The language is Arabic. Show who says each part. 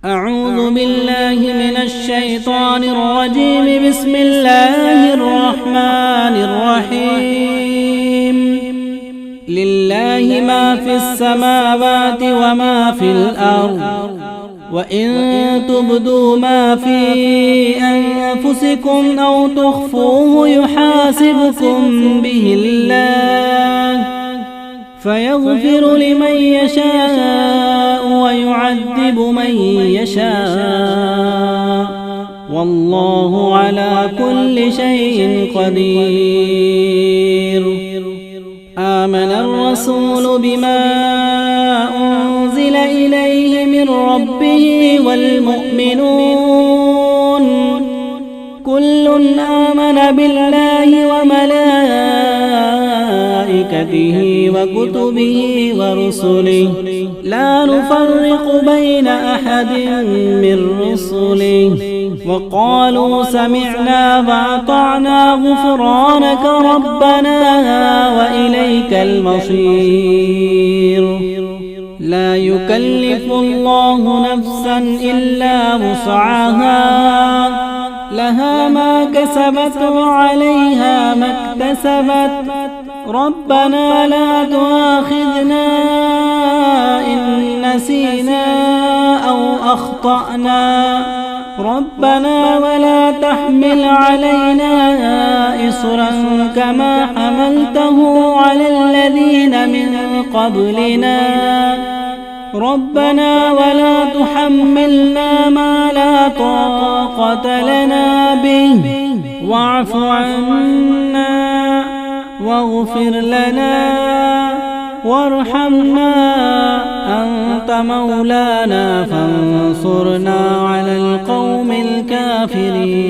Speaker 1: أعوذ بالله من الشيطان الرجيم. بسم الله الرحمن الرحيم. لله ما في السماوات وما في الأرض، وإن تبدوا ما في أنفسكم أو تخفوه يحاسبكم به الله، فيغفر لمن يشاء ويعذب من يشاء، والله على كل شيء قدير. آمن الرسول بما أنزل إليه من ربه والمؤمنون كل آمن بالله وملائكته وكتبه ورسله لا نفرق بين أحد من رسله، وقالوا سمعنا وأطعنا غفرانك ربنا وإليك المصير. لا يكلف الله نفسا إلا وسعها، لها ما كسبت وعليها ما اكتسبت. ربنا لا تؤاخذنا إن نسينا أو أخطأنا، ربنا ولا تحمل علينا إصرا كما حملته على الذين من قبلنا، ربنا ولا تحملنا ما لا طاقة لنا به، واعف عنا واغفر لنا وارحمنا، أنت مولانا فانصرنا على القوم الكافرين.